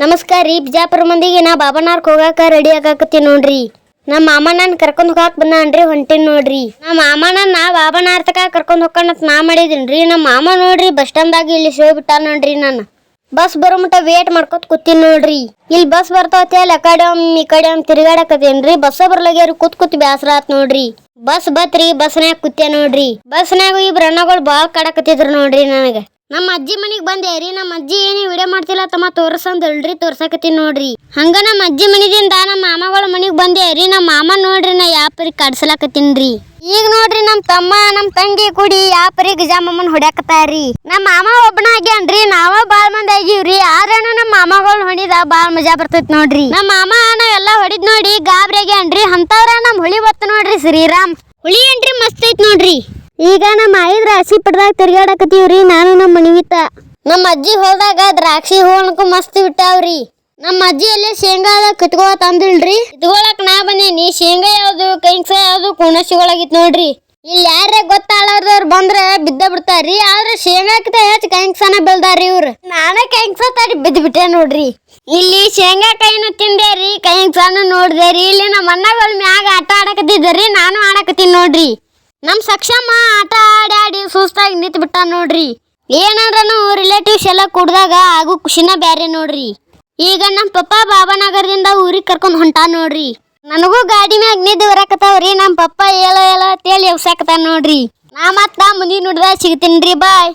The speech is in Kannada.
ನಮಸ್ಕಾರ ರೀ. ಬಿಜಾಪುರ ಮಂದಿಗೆ ನಾ ಬಾಬಾನಾರ್ಕ್ ಹೋಗಾಕ ರೆಡಿ ಆಗಾಕತ್ತೀನಿ ನೋಡ್ರಿ. ನಮ್ಮ ಮಾಮ ನಾನು ಕರ್ಕೊಂಡ್ ಹೋಗಾಕ್ ಬಂದಾನ್ರಿ, ಹೊಂಟೀನಿ ನೋಡ್ರಿ. ನಮ್ಮ ಮಾಮ ನನ್ನ ಬಾಬಾನಾರ್ ತಕ ಕರ್ಕೊಂಡ್ ಹೋಗ್ಕಣತ್ ನಾ ಮಾಡಿದೀನ್ರಿ. ನಮ್ಮ ಮಾಮ ನೋಡ್ರಿ ಬಸ್ ಸ್ಟಾಂಡ್ದಾಗ ಇಲ್ಲಿ ಶೋ ಬಿಟ್ಟ ನೋಡ್ರಿ. ನಾನು ಬಸ್ ಬರೋ ಮಟ ವೇಟ್ ಮಾಡ್ಕೊತ ಕೂತೀನಿ ನೋಡ್ರಿ. ಇಲ್ಲಿ ಬಸ್ ಬರ್ತಾವತ್ತೆ ಅಲ್ಲಿ ಈ ಕಡೆ ತಿರ್ಗಾಡಕತ್ತೇನ್ರಿ. ಬಸ್ ಬರ್ಲಾಗ್ಯಾರ ಕೂತ್ ಬ್ಯಾಸರ ಆತ್ ನೋಡ್ರಿ. ಬಸ್ ಬತ್ರಿ, ಬಸ್ನ್ಯಾಗ ಕೂತ್ಯ ನೋಡ್ರಿ. ಬಸ್ನ್ಯಾಗ ಇಬ್ರು ಅಣ್ಣಗಳು ಬಾಳ್ ಕಾಡಕತ್ತಿದ್ರು ನೋಡ್ರಿ. ನನಗೆ ನಮ್ಮ ಅಜ್ಜಿ ಮನಿಗ್ ಬಂದೇರಿ. ನಮ್ಮ ಅಜ್ಜಿ ಏನಿ ವಿಡಿಯೋ ಮಾಡ್ತಿಲ್ಲ ತಮ್ಮ ತೋರ್ಸಂದಲ್ರಿ, ತೋರ್ಸಕತ್ತೀನಿ ನೋಡ್ರಿ. ಹಂಗ ನಮ್ಮ ಅಜ್ಜಿ ಮನಿದಿಂದ ನಮ್ಮ ಮಾಮಗಳ ಮನಿಗ್ ಬಂದೇರಿ. ನಮ್ಮ ಮಾಮ ನೋಡ್ರಿ ನಾ ಯಾಪರಿ ಕಾಡ್ಸಲಾಕತ್ತೀನ್ರಿ. ಈಗ ನೋಡ್ರಿ ನಮ್ಮ ತಮ್ಮ ನಮ್ಮ ತಂಗಿ ಕೂಡಿ ಯಾಪರಿ ಗಜಾಮಮ್ಮನ್ ಹೊಡ್ಯಾಕತ್ತಾರಿ. ನಮ್ಮ ಮಾಮ ಒಬ್ಬನ ಆಗ್ಯಾನ್ರಿ, ನಾವ ಬಾಳ್ ಮಂದಿ ಆಗಿವ್ರಿ. ಆದ್ರೂ ನಮ್ಮ ಮಾಮಗಳು ಹೊಡಿದ ಬಾಳ್ ಮಜಾ ಬರ್ತೈತಿ ನೋಡ್ರಿ. ನಮ್ಮ ಮಾಮ ನಾವೆಲ್ಲಾ ಹೊಡಿದ್ ನೋಡಿ ಗಾಬ್ರಿ ಆಗ್ಯಾನ್ರಿ. ಅಂತವ್ರ ನಮ್ ಹುಳಿ ಬತ್ತ ನೋಡ್ರಿ, ಶ್ರೀರಾಮ್ ಹುಳಿ ಏನ್ರಿ ಮಸ್ತ್ ಐತ್ ನೋಡ್ರಿ. ಈಗ ನಮ್ಮ ಆಯಿ ದ್ರಾಕ್ಷಿ ಪಡ್ದಾಗ ತಿರ್ಗಾಡಕತ್ತೀವ್ರಿ ನಾನು ನಮ್ಮ ಮನಿವಿತ್ತ. ನಮ್ಮ ಅಜ್ಜಿ ಹೋದಾಗ ದ್ರಾಕ್ಷಿ ಹೂವಣಕು ಮಸ್ತ್ ಬಿಟ್ಟಾವ್ರಿ. ನಮ್ಮ ಅಜ್ಜಿ ಅಲ್ಲೇ ಶೇಂಗಾ ಕಿತ್ಕೋ ತಂದಿಲ್ರಿ, ಕಿತ್ಕೊಳಕ್ ನಾ ಬಂದೇನಿ. ಶೇಂಗಾ ಯಾವ್ದು ಕೈಂಗ್ಸ ಯಾವ್ದು ಕುಣಸಿಗೊಳಗಿತ್ ನೋಡ್ರಿ. ಇಲ್ಲಿ ಯಾರ ಗೊತ್ತಾಳವ್ರದವ್ರು ಬಂದ್ರ ಬಿದ್ದ ಬಿಡ್ತಾರ್ರಿ. ಆದ್ರೆ ಶೇಂಗಾಕಿತ ಹೆಚ್ಚು ಕೈಂಗ್ಸನ ಬೆಳ್ದಾರಿ ಇವ್ರು. ನಾನೇ ಕೈಂಗ್ಸ ತಾಡಿ ಬಿದ್ದ ಬಿಟ್ಟೆ ನೋಡ್ರಿ. ಇಲ್ಲಿ ಶೇಂಗಾ ಕೈನು ತಿಂದೇರಿ, ಕೈಂಗ್ಸನು ನೋಡ್ದೇರಿ. ಇಲ್ಲಿ ನಮ್ಮ ಅಣ್ಣಗಳ ಮ್ಯಾಗ ಆಟ ಆಡಕತ್ತಿದ್ದರಿ, ನಾನು ಆಡಕತ್ತೀನಿ ನೋಡ್ರಿ. ನಮ್ ಸಕ್ಷಮ್ಮ ಆಟ ಆಡಿ ಸುಸ್ತಾಗಿ ನಿಂತ್ ಬಿಟ್ಟ ನೋಡ್ರಿ. ಏನಂದ್ರನು ರಿಲೇಟಿವ್ಸ್ ಎಲ್ಲ ಕುಡ್ದಾಗ ಆಗು ಖುಷಿನ ಬ್ಯಾರೆ ನೋಡ್ರಿ. ಈಗ ನಮ್ಮ ಪಪ್ಪ ಬಾಬಾನಗರದಿಂದ ಊರಿಗೆ ಕರ್ಕೊಂಡ್ ಹೊಂಟಾ ನೋಡ್ರಿ. ನನಗೂ ಗಾಡಿ ಮ್ಯಾಗ ನಿದ್ದೆ ಬರಾಕತ್ತಾವ್ರಿ. ನಮ್ಮ ಪಪ್ಪ ಹೇಳೋ ಅಂತೇಳಿ ಎವ್ಸಾಕತ್ತಾನ ನೋಡ್ರಿ. ನಾ ಮುಂದಿನ ನುಡ್ದಾಗ ಸಿಗ್ತೀನಿ ರೀ. ಬಾಯ್.